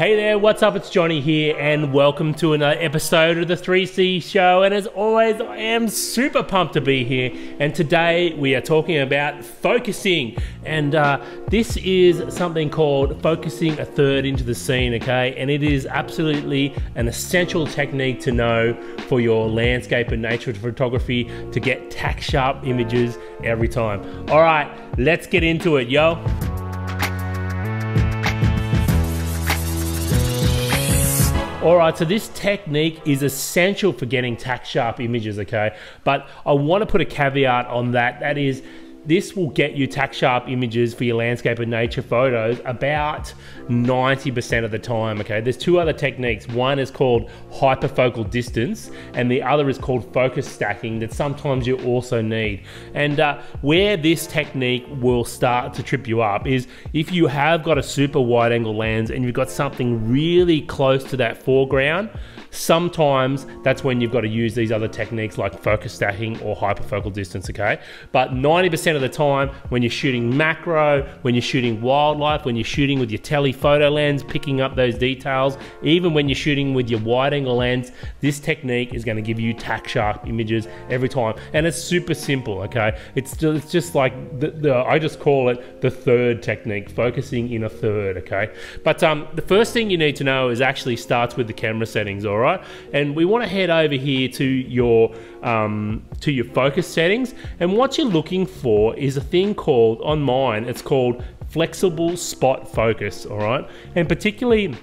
Hey there, what's up? It's Johnny here and welcome to another episode of the 3C Show. And as always, I am super pumped to be here. And today we are talking about focusing. And this is something called focusing a third into the scene, okay? And it is absolutely an essential technique to know for your landscape and nature photography to get tack sharp images every time. All right, let's get into it, yo. Alright, so this technique is essential for getting tack sharp images, okay? But I want to put a caveat on that. That is, this will get you tack sharp images for your landscape and nature photos about 90% of the time, okay? There's two other techniques. One is called hyperfocal distance and the other is called focus stacking that sometimes you also need. And where this technique will start to trip you up is if you have got a super wide angle lens and you've got something really close to that foreground, sometimes that's when you've got to use these other techniques like focus stacking or hyperfocal distance, okay? But 90% of the time when you're shooting macro, when you're shooting wildlife, when you're shooting with your telephoto lens, picking up those details, even when you're shooting with your wide angle lens, this technique is going to give you tack sharp images every time. And it's super simple, okay? It's just like, I just call it the third technique, focusing in a third, okay? But the first thing you need to know is actually starts with the camera settings, all right? And we want to head over here to your focus settings, and what you're looking for is a thing called, on mine, it's called flexible spot focus, all right? And particularly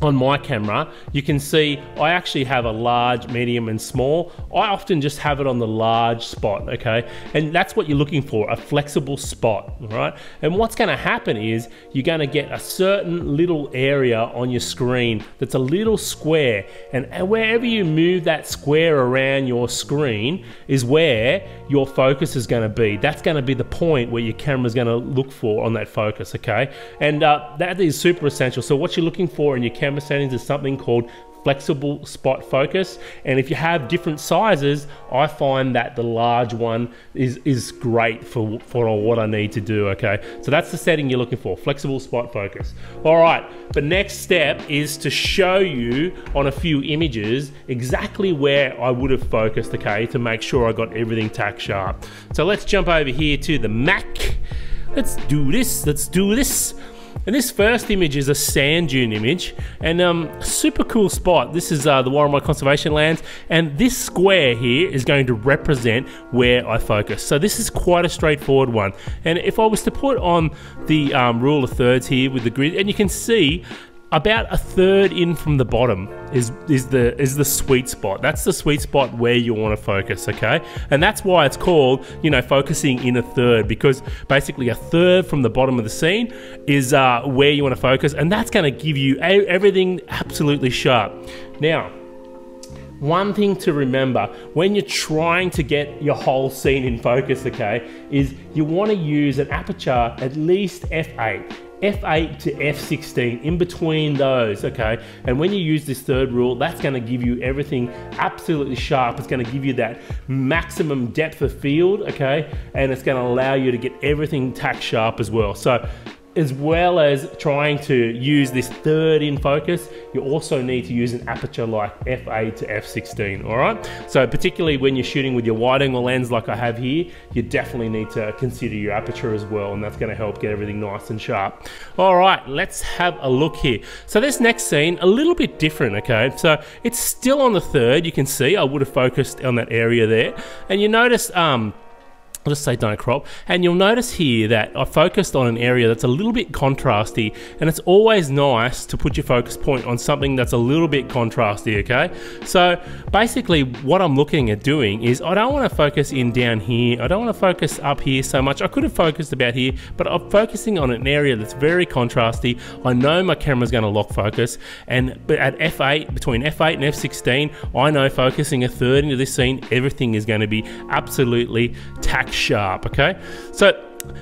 on my camera, you can see I actually have a large, medium, and small. I often just have it on the large spot, okay? And that's what you're looking for, a flexible spot, all right? And what's gonna happen is you're gonna get a certain little area on your screen that's a little square, and wherever you move that square around your screen is where your focus is gonna be. That's gonna be the point where your camera's gonna look for on that focus, okay? And that is super essential. So what you're looking for in your camera settings is something called flexible spot focus, and if you have different sizes, I find that the large one is great for what I need to do, okay? So that's the setting you're looking for, flexible spot focus. All right, the next step is to show you on a few images exactly where I would have focused, okay, to make sure I got everything tack sharp. So let's jump over here to the Mac. Let's do this. And this first image is a sand dune image, and super cool spot. This is the Warramai Conservation Lands, and this square here is going to represent where I focus. So this is quite a straightforward one. And if I was to put on the rule of thirds here with the grid, and you can see about a third in from the bottom is the sweet spot. That's the sweet spot where you want to focus, okay? And that's why it's called, you know, focusing in a third, because basically a third from the bottom of the scene is where you want to focus, and that's going to give you everything absolutely sharp. Now, one thing to remember when you're trying to get your whole scene in focus, okay, is you want to use an aperture at least f8. F8 to F16, in between those, okay? And when you use this third rule, that's gonna give you everything absolutely sharp. It's gonna give you that maximum depth of field, okay? And it's gonna allow you to get everything tack sharp as well. So, as well as trying to use this third in focus, you also need to use an aperture like f8 to f16, all right? So particularly when you're shooting with your wide angle lens like I have here, you definitely need to consider your aperture as well, and that's gonna help get everything nice and sharp. All right, let's have a look here. So this next scene, a little bit different, okay? So it's still on the third, you can see I would have focused on that area there, and you notice, I'll just say don't crop, and you'll notice here that I focused on an area that's a little bit contrasty, and it's always nice to put your focus point on something that's a little bit contrasty, okay? So basically what I'm looking at doing is I don't want to focus in down here, I don't want to focus up here so much. I could have focused about here, but I'm focusing on an area that's very contrasty. I know my camera's going to lock focus, but at f8, between f8 and f16, I know focusing a third into this scene, everything is going to be absolutely tack sharp, okay? So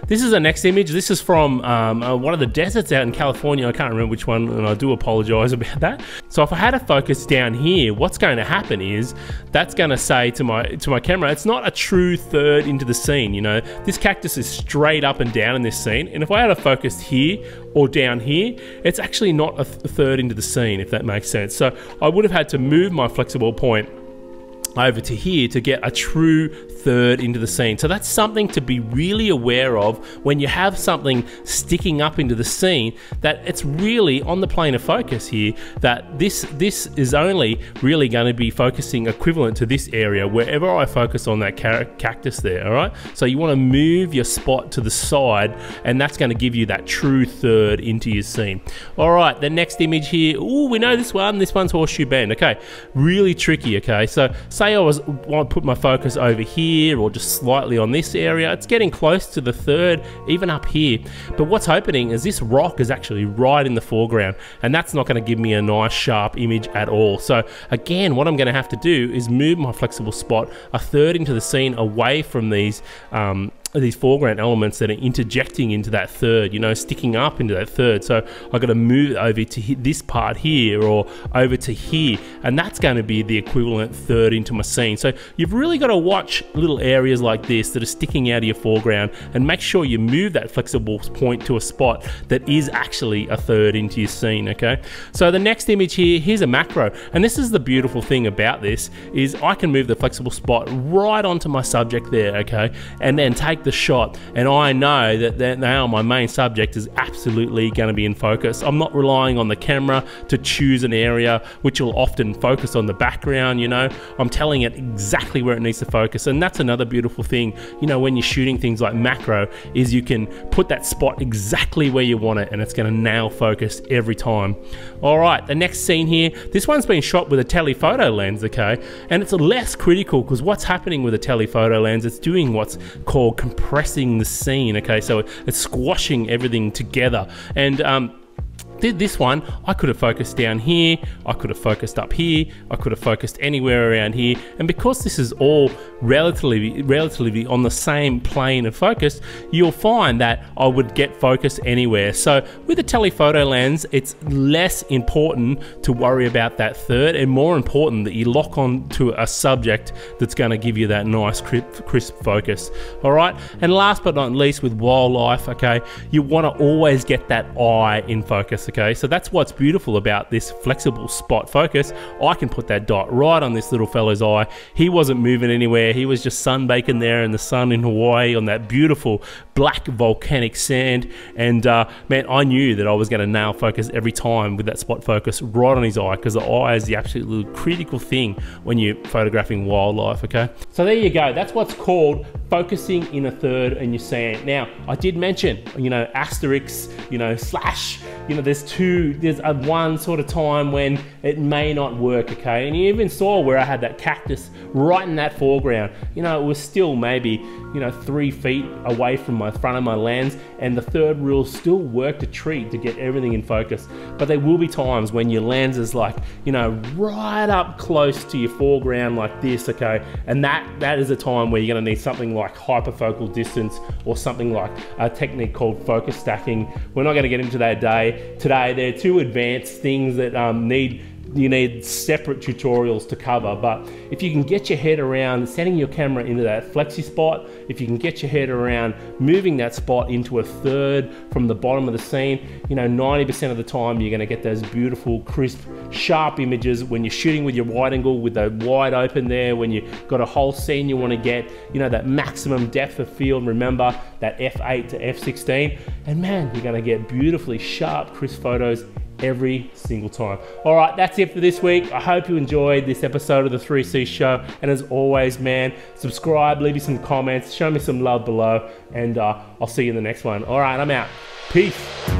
this is the next image. This is from one of the deserts out in California. I can't remember which one, and I do apologize about that. So if I had a focus down here, what's going to happen is that's going to say to my camera, it's not a true third into the scene. You know, this cactus is straight up and down in this scene, and if I had a focus here or down here, it's actually not a third into the scene, if that makes sense. So I would have had to move my flexible point over to here to get a true third into the scene. So that's something to be really aware of when you have something sticking up into the scene, that it's really on the plane of focus here, that this is only really going to be focusing equivalent to this area wherever I focus on that cactus there. All right, so you want to move your spot to the side, and that's going to give you that true third into your scene. All right, the next image here, oh, we know this one's Horseshoe Bend. Okay, really tricky. Okay, so say I want to put my focus over here or just slightly on this area, it's getting close to the third, even up here. But what's happening is this rock is actually right in the foreground, and that's not going to give me a nice sharp image at all. So again, what I'm going to have to do is move my flexible spot a third into the scene, away from these foreground elements that are interjecting into that third, you know, sticking up into that third. So I've got to move it over to this part here or over to here, and that's going to be the equivalent third into my scene. So you've really got to watch little areas like this that are sticking out of your foreground, and make sure you move that flexible point to a spot that is actually a third into your scene. Okay, so the next image here, here's a macro, and this is the beautiful thing about this, is I can move the flexible spot right onto my subject there, okay, and then take the shot, and I know that now my main subject is absolutely going to be in focus. I'm not relying on the camera to choose an area which will often focus on the background. You know, I'm telling it exactly where it needs to focus, and that's another beautiful thing, you know, when you're shooting things like macro, is you can put that spot exactly where you want it, and it's going to nail focus every time. All right, the next scene here, this one's been shot with a telephoto lens, okay, and it's less critical because what's happening with a telephoto lens, it's doing what's called compressing the scene. Okay, so it's squashing everything together, and this one, I could have focused down here, I could have focused up here, I could have focused anywhere around here, and because this is all relatively on the same plane of focus, you'll find that I would get focus anywhere. So with a telephoto lens, it's less important to worry about that third, and more important that you lock on to a subject that's going to give you that nice crisp focus. All right, and last but not least, with wildlife, okay, you want to always get that eye in focus. Okay, so that's what's beautiful about this flexible spot focus. I can put that dot right on this little fellow's eye. He wasn't moving anywhere. He was just sunbaking there in the sun in Hawaii on that beautiful black volcanic sand. And man, I knew that I was going to nail focus every time with that spot focus right on his eye, because the eye is the absolutely critical thing when you're photographing wildlife. Okay, so there you go. That's what's called focusing in a third in your sand. Now, I did mention, you know, asterisk, you know, slash, you know, there's a one sort of time when it may not work, okay? And you even saw where I had that cactus right in that foreground. You know, it was still maybe, you know, 3 feet away from my front of my lens, and the third rule still worked a treat to get everything in focus. But there will be times when your lens is like, you know, right up close to your foreground like this, okay? And that is a time where you're gonna need something like hyperfocal distance, or something like a technique called focus stacking. We're not gonna get into that today. They're too advanced things that you need separate tutorials to cover. But if you can get your head around setting your camera into that flexi spot, if you can get your head around moving that spot into a third from the bottom of the scene, you know, 90% of the time you're going to get those beautiful, crisp, sharp images when you're shooting with your wide angle, with the wide open there, when you've got a whole scene you want to get, you know, that maximum depth of field. Remember that f8 to f16, and man, you're going to get beautifully sharp, crisp photos every single time. All right, that's it for this week. I hope you enjoyed this episode of the 3C Show, and as always, man, subscribe, leave me some comments, show me some love below, and I'll see you in the next one. All right, I'm out. Peace.